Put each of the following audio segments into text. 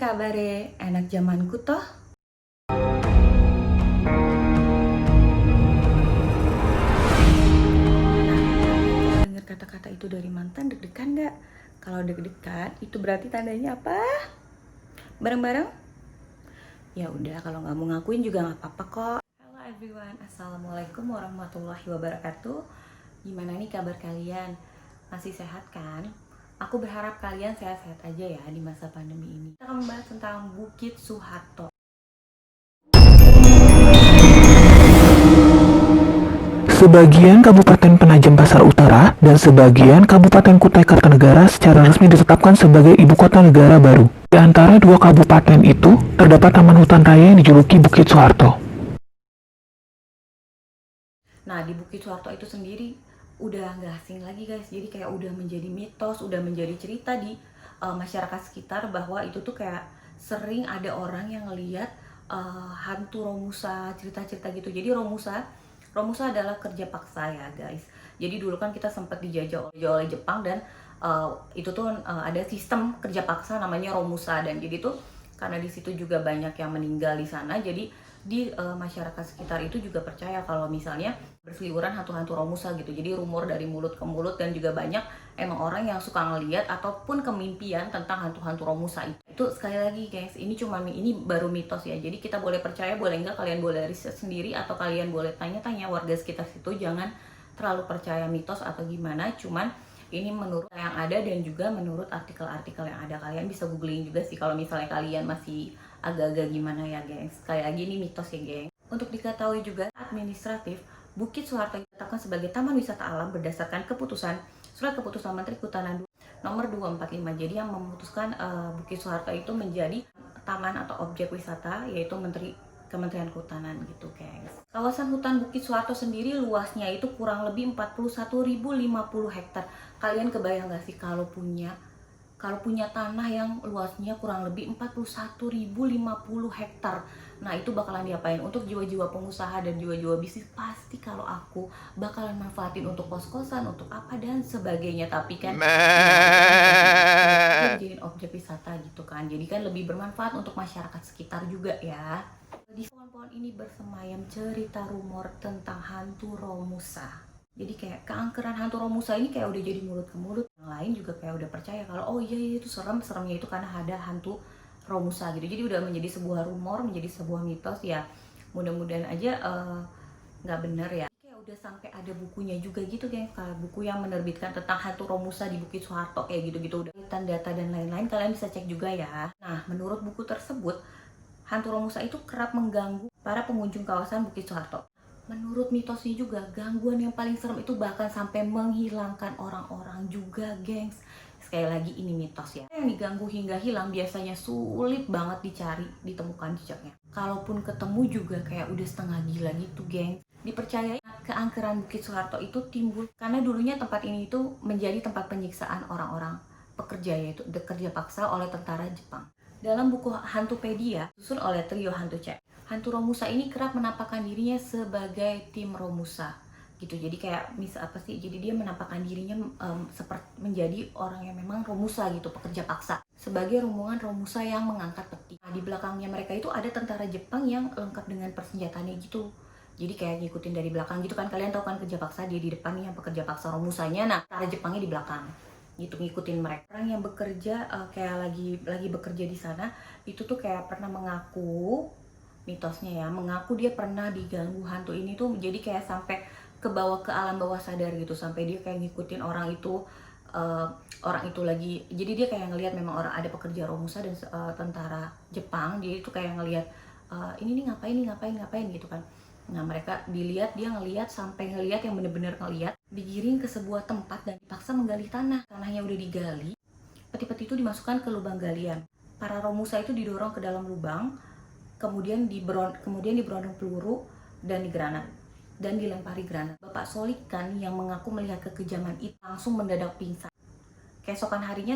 kabare? Enak zamanku toh? Nah, dengar kata-kata itu dari mantan deg-degan nggak? Kalau deg-degan itu berarti tandanya apa? Bareng-bareng? Ya udah, kalau nggak mau ngakuin juga nggak apa-apa kok. Halo everyone, assalamualaikum warahmatullahi wabarakatuh. Gimana nih kabar kalian? Masih sehat kan? Aku berharap kalian sehat-sehat aja ya di masa pandemi ini. Kita akan membahas tentang Bukit Suharto. Sebagian Kabupaten Penajam Pasar Utara dan sebagian Kabupaten Kutai Kartanegara secara resmi ditetapkan sebagai ibu kota negara baru. Di antara dua kabupaten itu, terdapat Taman Hutan Raya yang dijuluki Bukit Suharto. Nah, di Bukit Suharto itu sendiri udah nggak asing lagi guys. Jadi kayak udah menjadi mitos, udah menjadi cerita di masyarakat sekitar bahwa itu tuh kayak sering ada orang yang ngeliat hantu Romusa, cerita-cerita gitu. Jadi Romusa adalah kerja paksa ya guys. Jadi dulu kan kita sempat dijajah oleh Jepang dan itu tuh ada sistem kerja paksa namanya Romusa, dan jadi tuh karena di situ juga banyak yang meninggal di sana, jadi di masyarakat sekitar itu juga percaya kalau misalnya berseliweran hantu-hantu Romusa gitu. Jadi rumor dari mulut ke mulut, dan juga banyak emang orang yang suka ngeliat ataupun kemimpian tentang hantu-hantu Romusa itu. Itu sekali lagi guys, ini baru mitos ya. Jadi kita boleh percaya, boleh enggak, kalian boleh riset sendiri atau kalian boleh tanya-tanya warga sekitar situ. Jangan terlalu percaya mitos atau gimana, cuman ini menurut yang ada dan juga menurut artikel-artikel yang ada. Kalian bisa googling juga sih kalau misalnya kalian masih agak-agak gimana ya gengs. Kayak lagi ini mitos ya geng. Untuk diketahui juga administratif, Bukit Suharto ditetapkan sebagai taman wisata alam berdasarkan surat keputusan Menteri Kehutanan nomor 245. Jadi yang memutuskan Bukit Suharto itu menjadi taman atau objek wisata yaitu Kementerian Kehutanan gitu guys. Kawasan hutan Bukit Suharto sendiri luasnya itu kurang lebih 41.050 hektar. Kalian kebayang gak sih kalau punya tanah yang luasnya kurang lebih 41.050 hektar. Nah, itu bakalan diapain? Untuk jiwa-jiwa pengusaha dan jiwa-jiwa bisnis, pasti kalau aku bakalan manfaatin untuk kos-kosan, untuk apa dan sebagainya. Tapi kan ya, dijadiin objek wisata gitu kan. Jadi kan lebih bermanfaat untuk masyarakat sekitar juga ya. Di pohon-pohon ini bersemayam cerita rumor tentang hantu Romusa. Jadi kayak keangkeran hantu Romusa ini kayak udah jadi mulut ke mulut. Yang lain juga kayak udah percaya kalau oh iya itu seremnya itu karena ada hantu Romusa gitu. Jadi udah menjadi sebuah rumor, menjadi sebuah mitos ya. Mudah-mudahan aja nggak bener ya. Kayak udah sampai ada bukunya juga gitu kayak buku yang menerbitkan tentang hantu Romusa di Bukit Suharto kayak gitu-gitu. Udah data dan lain-lain kalian bisa cek juga ya. Nah, menurut buku tersebut, hantu Romusa itu kerap mengganggu para pengunjung kawasan Bukit Suharto. Menurut mitosnya juga, gangguan yang paling serem itu bahkan sampai menghilangkan orang-orang juga, gengs. Sekali lagi ini mitos ya. Yang diganggu hingga hilang biasanya sulit banget ditemukan jejaknya. Kalaupun ketemu juga kayak udah setengah gila gitu, gengs. Dipercaya keangkeran Bukit Suharto itu timbul karena dulunya tempat ini itu menjadi tempat penyiksaan orang-orang pekerja, yaitu kerja paksa oleh tentara Jepang. Dalam buku Hantupedia, disusun oleh trio hantu cek, hantu Romusa ini kerap menampakkan dirinya sebagai tim Romusa gitu. Jadi kayak jadi dia menampakkan dirinya seperti menjadi orang yang memang Romusa gitu, pekerja paksa, sebagai rombongan Romusa yang mengangkat peti. Nah, di belakangnya mereka itu ada tentara Jepang yang lengkap dengan persenjataannya gitu. Jadi kayak ngikutin dari belakang gitu kan. Kalian tahu kan kerja paksa, dia di depan nih yang pekerja paksa Romusanya, nah tentara Jepangnya di belakang gitu, ngikutin mereka. Orang yang bekerja kayak lagi bekerja di sana itu tuh kayak pernah mengaku, mitosnya ya, mengaku dia pernah diganggu hantu ini tuh. Jadi kayak sampai ke bawah, ke alam bawah sadar gitu, sampai dia kayak ngikutin orang itu lagi. Jadi dia kayak ngelihat memang orang ada pekerja Romusa dan tentara Jepang. Dia itu kayak ngelihat ini nih ngapain gitu kan. Nah, dia ngelihat sampai ngelihat yang bener-bener ngelihat, digiring ke sebuah tempat dan dipaksa menggali tanah. Tanahnya udah digali, peti-peti itu dimasukkan ke lubang galian. Para Romusa itu didorong ke dalam lubang, kemudian diberondong peluru dan digranat dan dilempari granat. Bapak Solikan yang mengaku melihat kekejaman itu langsung mendadak pingsan. Keesokan harinya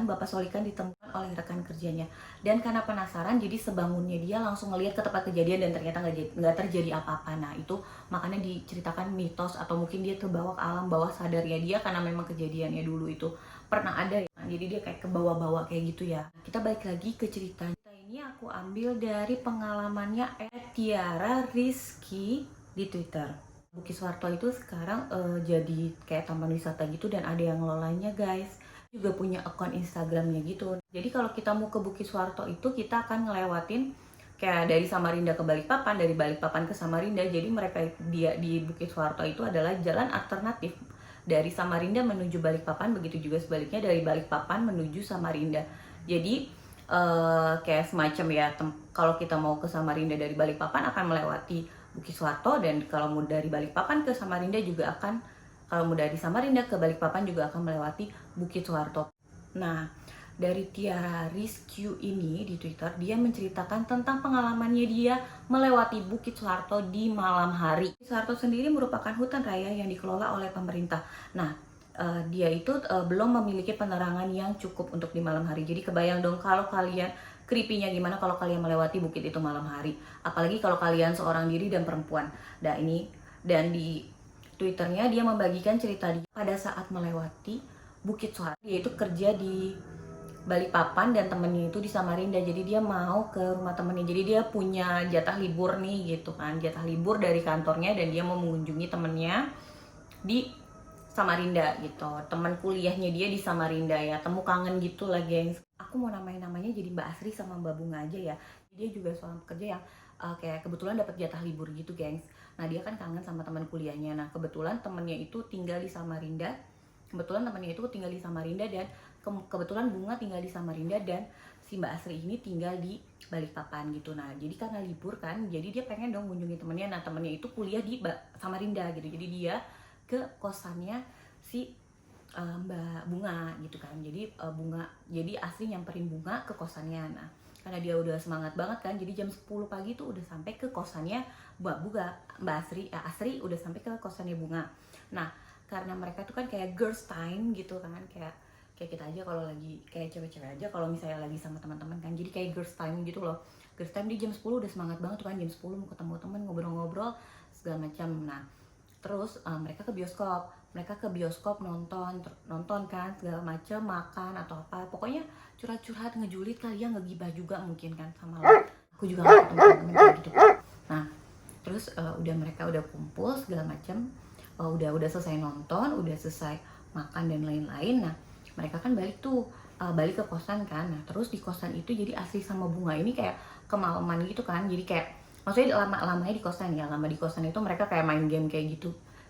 Bapak Solikan ditemukan oleh rekan kerjanya, dan karena penasaran jadi sebangunnya dia langsung ngelihat ke tempat kejadian dan ternyata nggak terjadi apa-apa. Nah, itu makanya diceritakan mitos atau mungkin dia terbawa ke alam bawah sadarnya dia karena memang kejadiannya dulu itu pernah ada ya. Jadi dia kayak ke bawah-bawah kayak gitu ya. Kita balik lagi ke cerita ini, aku ambil dari pengalamannya Tiara Rizky di Twitter. Bukiswarto itu sekarang jadi kayak taman wisata gitu dan ada yang ngelolanya guys. Juga punya akun Instagramnya gitu. Jadi kalau kita mau ke Bukiswarto itu kita akan ngelewatin kayak dari Samarinda ke Balikpapan, dari Balikpapan ke Samarinda. Jadi mereka dia di Bukiswarto itu adalah jalan alternatif dari Samarinda menuju Balikpapan, begitu juga sebaliknya dari Balikpapan menuju Samarinda. Jadi kayak semacam ya, kalau kita mau ke Samarinda dari Balikpapan akan melewati Bukiswarto, dan kalau mau dari Balikpapan ke Samarinda juga akan, kalau mau dari Samarinda ke Balikpapan juga akan melewati Bukiswarto. Nah, dari Tiara Rizky ini di Twitter, dia menceritakan tentang pengalamannya dia melewati Bukiswarto di malam hari. Bukiswarto sendiri merupakan hutan raya yang dikelola oleh pemerintah. Nah, dia itu belum memiliki penerangan yang cukup untuk di malam hari. Jadi kebayang dong kalau kalian creepy-nya gimana kalau kalian melewati bukit itu malam hari. Apalagi kalau kalian seorang diri dan perempuan. Dan di Twitternya dia membagikan cerita dia pada saat melewati Bukit Suara. Dia itu kerja di Balikpapan dan temennya itu di Samarinda. Jadi dia mau ke rumah temennya. Jadi dia punya jatah libur nih gitu kan. Jatah libur dari kantornya dan dia mau mengunjungi temennya di Samarinda gitu. Teman kuliahnya dia di Samarinda ya. Temu kangen gitu lah gengs. Aku mau namanya jadi Mbak Asri sama Mbak Bunga aja ya. Dia juga seorang pekerja yang kayak kebetulan dapat jatah libur gitu gengs. Nah dia kan kangen sama teman kuliahnya. Nah kebetulan temennya itu tinggal di Samarinda. Dan kebetulan Bunga tinggal di Samarinda dan si Mbak Asri ini tinggal di Balikpapan gitu. Nah jadi karena libur kan, jadi dia pengen dong kunjungi temennya. Nah temennya itu kuliah di Samarinda gitu. Jadi dia ke kosannya si Mbak Bunga gitu kan. Jadi Asri nyamperin Bunga ke kosannya. Nah karena dia udah semangat banget kan, jadi jam 10 pagi tuh udah sampai ke kosannya Mbak Asri udah sampai ke kosannya Bunga. Nah karena mereka tuh kan kayak girls time gitu kan, kayak kita aja kalau lagi kayak cewek-cewek aja kalau misalnya lagi sama teman-teman kan, jadi kayak girls time gitu loh. Girls time di jam 10 udah semangat banget tuh kan, jam 10 mau ketemu temen, ngobrol-ngobrol segala macam. Nah terus mereka ke bioskop nonton kan segala macam, makan atau apa, pokoknya curhat-curhat, ngejulit kali ya, ngegibah juga mungkin kan sama lo. Aku juga nggak ketemu temen kayak gitu. Nah terus mereka udah kumpul segala macam, udah selesai nonton, udah selesai makan dan lain-lain. Nah mereka kan balik ke kosan kan. Nah terus di kosan itu jadi Asri sama Bunga ini kayak kemalaman gitu kan. Jadi kayak maksudnya lama-lamanya di kosan ya, lama di kosan itu mereka kayak main game kayak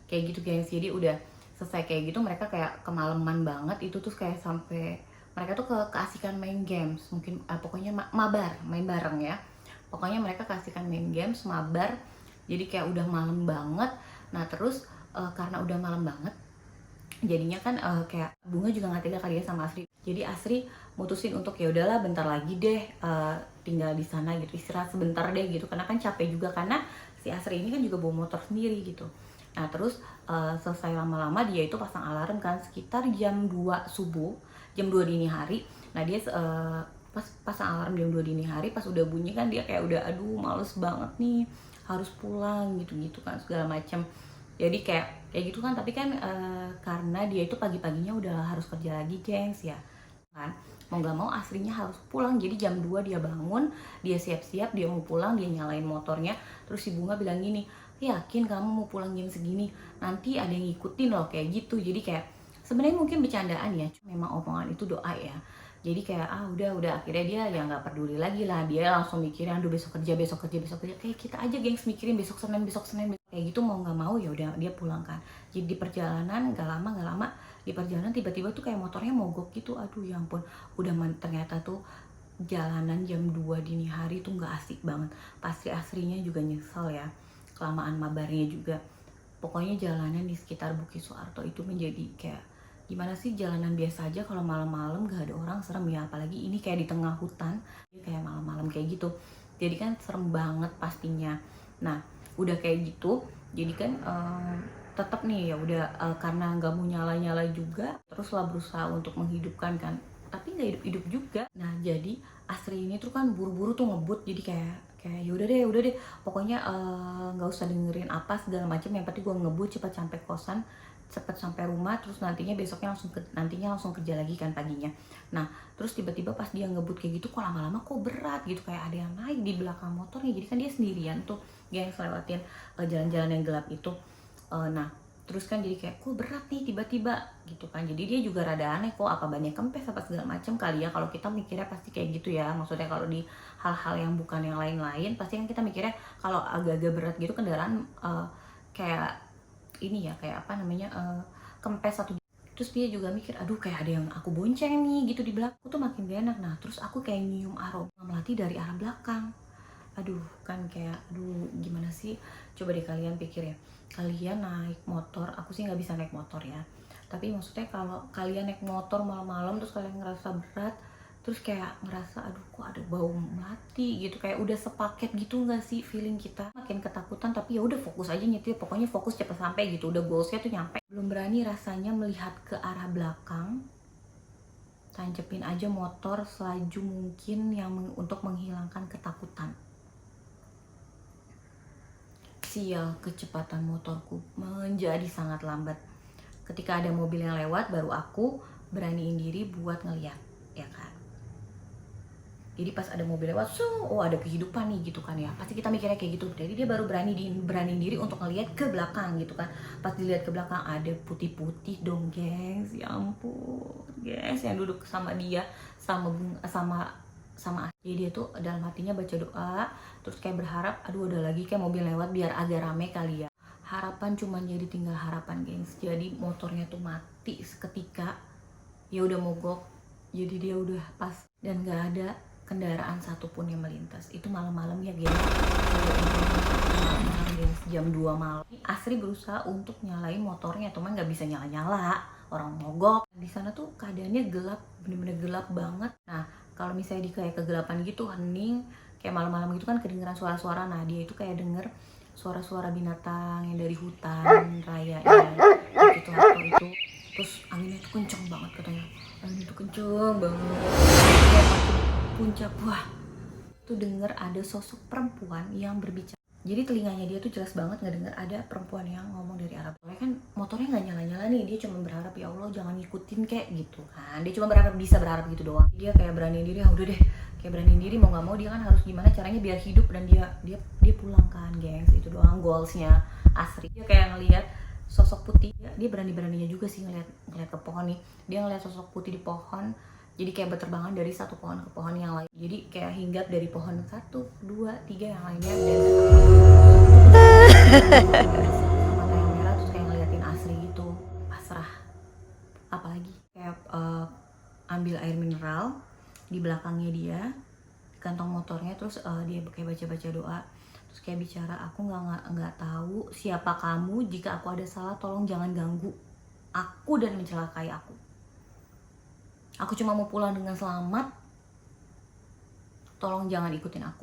gitu guys. Jadi udah selesai kayak gitu mereka kayak kemalaman banget itu, terus kayak sampai mereka tuh keasikan main games, mungkin pokoknya mabar, main bareng ya. Pokoknya mereka keasikan main games, mabar. Jadi kayak udah malam banget. Nah terus karena udah malam banget, jadinya kan kayak Bunga juga nggak tega kali ya sama Asri. Jadi Asri mutusin untuk ya udahlah bentar lagi deh tinggal di sana gitu, istirahat sebentar deh gitu, karena kan capek juga, karena si Asri ini kan juga bawa motor sendiri gitu. Nah terus selesai lama-lama dia itu pasang alarm kan sekitar jam 2 subuh, jam 2 dini hari. Nah dia pas pasang alarm jam 2 dini hari, pas udah bunyi kan dia kayak udah aduh males banget nih harus pulang gitu-gitu kan segala macam. Jadi kayak gitu kan, tapi kan karena dia itu pagi-paginya udah harus kerja lagi gengs ya kan, mau gak mau Asrinya harus pulang. Jadi jam 2 dia bangun, dia siap-siap, dia mau pulang, dia nyalain motornya. Terus si Bunga bilang gini, yakin kamu mau pulang jam segini, nanti ada yang ngikutin loh, kayak gitu. Jadi kayak sebenarnya mungkin bercandaan ya, cuma memang omongan itu doa ya. Jadi kayak udah akhirnya dia ya nggak peduli lagi lah, dia langsung mikirin aduh besok kerja kayak kita aja gengs mikirin besok Senin kayak gitu, mau nggak mau ya udah dia pulang kan. Jadi di perjalanan nggak lama di perjalanan tiba-tiba tuh kayak motornya mogok gitu, aduh ya ampun. Ternyata tuh jalanan jam 2 dini hari tuh nggak asik banget. Pasti Asrinya juga nyesel ya, kelamaan mabarnya juga. Pokoknya jalanan di sekitar Bukiswarto itu menjadi kayak gimana sih, jalanan biasa aja kalau malam-malam gak ada orang serem ya, apalagi ini kayak di tengah hutan kayak malam-malam kayak gitu, jadi kan serem banget pastinya. Nah udah kayak gitu jadi kan tetap nih ya udah karena nggak mau nyala juga, terus lah berusaha untuk menghidupkan kan, tapi nggak hidup juga. Nah jadi Asri ini tuh kan buru-buru tuh ngebut, jadi kayak ya udah deh pokoknya nggak usah dengerin apa segala macam, yang penting gue ngebut cepat sampai kosan cepet sampai rumah, terus nantinya langsung kerja lagi kan paginya. Nah terus tiba-tiba pas dia ngebut kayak gitu, kok lama-lama kok berat gitu, kayak ada yang naik di belakang motornya. Jadi kan dia sendirian tuh gengs lewatin jalan-jalan yang gelap itu. Nah terus kan jadi kayak kok berat nih tiba-tiba gitu kan. Jadi dia juga rada aneh, kok apa bannya kempes apa segala macam kali ya. Kalau kita mikirnya pasti kayak gitu ya, maksudnya kalau di hal-hal yang bukan yang lain-lain pasti kan kita mikirnya kalau agak-agak berat gitu kendaraan kayak ini ya, kayak apa namanya, kempes atau. Terus dia juga mikir, aduh kayak ada yang aku bonceng nih gitu di belakang. Aku tuh makin gak enak. Nah terus aku kayak nyium aroma melati dari arah belakang. Aduh kan kayak, aduh gimana sih, coba deh kalian pikir ya, kalian naik motor, aku sih nggak bisa naik motor ya, tapi maksudnya kalau kalian naik motor malam-malam terus kalian ngerasa berat, terus kayak ngerasa aduh kok ada bau melati gitu, kayak udah sepaket gitu nggak sih feeling kita, makin ketakutan. Tapi ya udah fokus aja nyetir, pokoknya fokus cepet sampai gitu, udah goalsnya tuh nyampe. Belum berani rasanya melihat ke arah belakang, tancepin aja motor selaju mungkin untuk menghilangkan ketakutan. Sial, kecepatan motorku menjadi sangat lambat. Ketika ada mobil yang lewat, baru aku beraniin diri buat ngeliat, ya kan. Jadi pas ada mobil lewat, oh ada kehidupan nih gitu kan ya. Pasti kita mikirnya kayak gitu. Jadi dia baru beraniin diri untuk ngeliat ke belakang gitu kan. Pas dilihat ke belakang ada putih-putih dong, gengs. Ya ampun, gengs, yang duduk sama dia, sama jadi dia tuh dalam hatinya baca doa, terus kayak berharap, aduh udah lagi kayak mobil lewat biar agak rame kali ya. Harapan cuman jadi tinggal harapan, gengs. Jadi motornya tuh mati seketika, ya udah mogok. Jadi dia udah pas dan gak ada kendaraan satupun yang melintas. Itu malam-malam ya, gengs. Malam, gengs, jam 2 malam. Asri berusaha untuk nyalain motornya, cuman nggak bisa nyala-nyala, orang mogok. Di sana tuh keadaannya gelap, bener-bener gelap banget. Nah kalau misalnya di kayak kegelapan gitu, hening, kayak malam-malam gitu kan kedengeran suara-suara. Nah dia itu kayak denger suara-suara binatang yang dari hutan raya gitu atau itu. Terus anginnya tuh kenceng banget katanya, angin itu kenceng banget, kayak makin puncak. Wah tuh denger ada sosok perempuan yang berbicara. Jadi telinganya dia tuh jelas banget ngedenger ada perempuan yang ngomong dari arah belakang. Kan motornya nggak nyala-nyala nih, dia cuma berharap ya Allah jangan ngikutin kayak gitu kan. Dia cuma bisa berharap gitu doang. Dia kayak beraniin diri, udah deh, kayak beraniin diri, mau nggak mau dia kan harus gimana caranya biar hidup dan dia pulang kan, gengs. Itu doang goalsnya Asri. Dia kayak ngelihat sosok putih, dia beraninya juga sih ngelihat ke pohon nih. Dia ngelihat sosok putih di pohon. Jadi kayak berterbangan dari satu pohon ke pohon yang lain. Jadi kayak hinggap dari pohon 1, 2, 3 yang lainnya. Dan sama yang merah terus kayak ngeliatin Asri gitu, pasrah. Apalagi kayak ambil air mineral di belakangnya dia, kantong motornya, terus dia kayak baca doa, terus kayak bicara, aku nggak tahu siapa kamu, jika aku ada salah tolong jangan ganggu aku dan mencelakai aku. Aku cuma mau pulang dengan selamat, tolong jangan ikutin aku.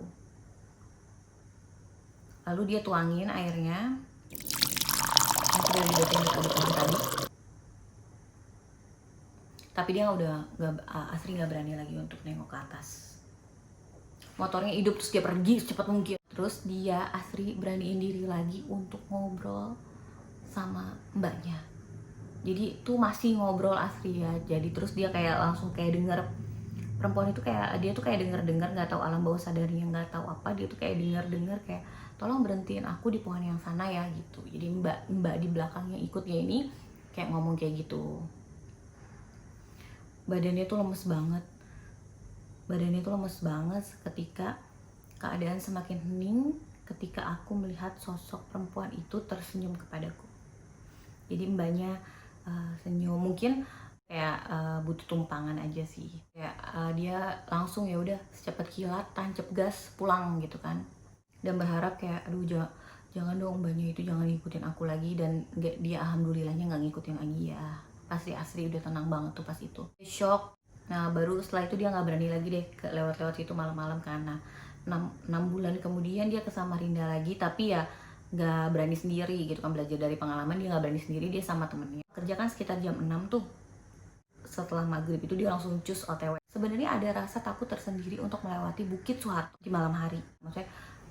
Lalu dia tuangin airnya yang sudah dibuatin aduk-aduk tadi. Tapi dia Asri nggak berani lagi untuk nengok ke atas. Motornya hidup, terus dia pergi secepat mungkin. Terus Asri beraniin diri lagi untuk ngobrol sama mbaknya. Jadi tuh masih ngobrol Asri ya. Jadi terus dia kayak langsung kayak denger perempuan itu, kayak dia tuh kayak denger nggak tahu alam bawah sadarnya, nggak tahu apa, dia tuh kayak denger kayak tolong berhentiin aku di pohon yang sana ya gitu. Jadi mbak di belakangnya ikutnya ini kayak ngomong kayak gitu. Badannya tuh lemes banget ketika keadaan semakin hening, ketika aku melihat sosok perempuan itu tersenyum kepadaku. Jadi mbaknya senyum, mungkin kayak butuh tumpangan aja sih, kayak dia langsung ya udah secepat kilat tancap gas pulang gitu kan, dan berharap kayak aduh jangan dong mbaknya itu jangan ngikutin aku lagi. Dan dia alhamdulillahnya nggak ngikutin lagi ya. Pasti Asri udah tenang banget tuh pas itu, shock. Nah baru setelah itu dia nggak berani lagi deh lewat situ malam-malam karena 6 bulan kemudian dia ke Samarinda lagi, tapi ya nggak berani sendiri gitu kan, belajar dari pengalaman. Dia nggak berani sendiri, dia sama temennya. Kerja kan sekitar jam 6 tuh, setelah maghrib itu dia langsung cus OTW. Sebenarnya ada rasa takut tersendiri untuk melewati Bukit Soeharto di malam hari. Maksudnya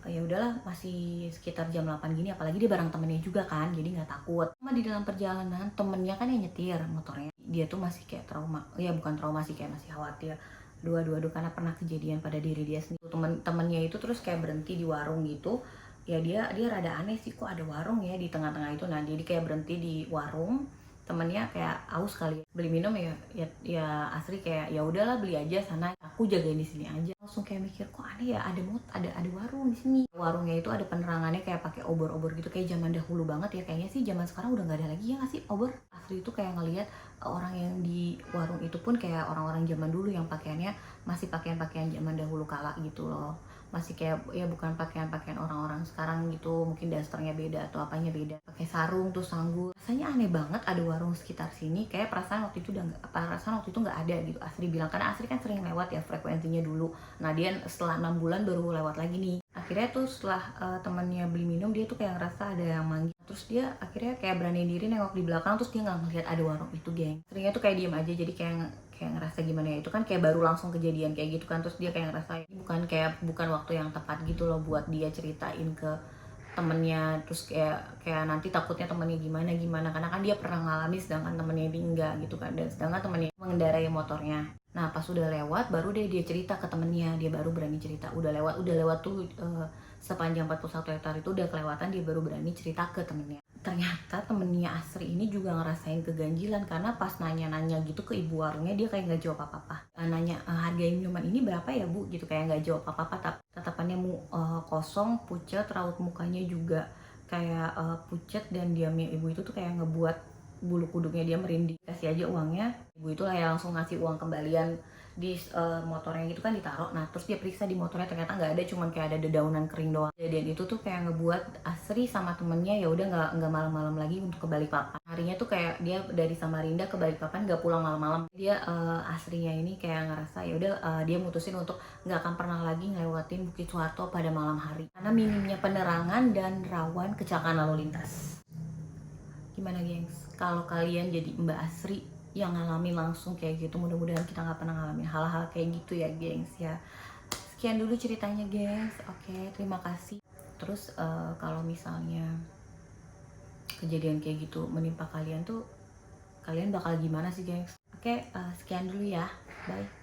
ya udahlah masih sekitar jam 8 gini, apalagi dia bareng temennya juga kan, jadi nggak takut. Cuma di dalam perjalanan temennya kan yang nyetir motornya, dia tuh masih kayak trauma, ya bukan trauma sih, kayak masih khawatir. Aduh, karena pernah kejadian pada diri dia sendiri. Temennya itu terus kayak berhenti di warung gitu, ya dia rada aneh sih, kok ada warung ya di tengah-tengah itu. Nah jadi kayak berhenti di warung, temennya kayak aus kali ya, beli minum ya Asri kayak ya udahlah beli aja sana, aku jagain di sini aja. Langsung kayak mikir kok aneh ya, ada warung di sini. Warungnya itu ada penerangannya kayak pakai obor-obor gitu, kayak zaman dahulu banget ya. Kayaknya sih zaman sekarang udah nggak ada lagi ya nggak sih obor. Asri itu kayak ngelihat orang yang di warung itu pun kayak orang-orang zaman dulu yang pakaiannya masih pakaian-pakaian zaman dahulu kala gitu loh, masih kayak ya bukan pakaian-pakaian orang-orang sekarang gitu, mungkin dasternya beda atau apanya beda, pakai sarung tuh sanggul. Rasanya aneh banget ada warung sekitar sini, kayak perasaan waktu itu nggak ada gitu. Asri bilang, karena Asri kan sering lewat ya frekuensinya dulu. Nah dia setelah 6 bulan baru lewat lagi nih. Akhirnya tuh setelah temennya beli minum, dia tuh kayak ngerasa ada yang manggil, terus dia akhirnya kayak berani diri nengok di belakang, terus dia nggak ngeliat ada warung itu, geng. Seringnya tuh kayak diem aja, jadi kayak ngerasa gimana ya, itu kan kayak baru langsung kejadian kayak gitu kan, terus dia kayak ngerasa bukan waktu yang tepat gitu loh buat dia ceritain ke temennya. Terus kayak nanti takutnya temennya gimana, karena kan dia pernah ngalami sedangkan temennya ini enggak gitu kan, dan sedangkan temennya mengendarai motornya. Nah pas udah lewat baru dia cerita ke temennya, dia baru berani cerita. Udah lewat tuh sepanjang 41 hektar itu udah kelewatan, dia baru berani cerita ke temennya. Ternyata temennya Asri ini juga ngerasain keganjilan, karena pas nanya-nanya gitu ke ibu warungnya, dia kayak nggak jawab apa-apa. Nanya harga minuman ini berapa ya bu gitu, kayak nggak jawab apa-apa. Tatapannya kosong, pucet, raut mukanya juga kayak pucet, dan diamnya ibu itu tuh kayak ngebuat bulu kuduknya dia merinding. Kasih aja uangnya, ibu itu kayak langsung ngasih uang kembalian di motornya gitu kan, ditaruh. Nah terus dia periksa di motornya, ternyata nggak ada, cuman kayak ada dedaunan kering doang. Dan itu tuh kayak ngebuat Asri sama temennya ya udah nggak malam-malam lagi untuk ke Balikpapan. Harinya tuh kayak dia dari Samarinda ke Balikpapan nggak pulang malam-malam. Dia Asrinya ini kayak ngerasa ya udah dia mutusin untuk nggak akan pernah lagi ngelewatin Bukit Suharto pada malam hari karena minimnya penerangan dan rawan kecelakaan lalu lintas. Gimana gengs, kalau kalian jadi Mbak Asri yang ngalamin langsung kayak gitu? Mudah-mudahan kita nggak pernah ngalamin hal-hal kayak gitu ya gengs ya. Sekian dulu ceritanya gengs. Oke, terima kasih. Terus kalau misalnya kejadian kayak gitu menimpa kalian tuh, kalian bakal gimana sih gengs? Oke, sekian dulu ya, bye.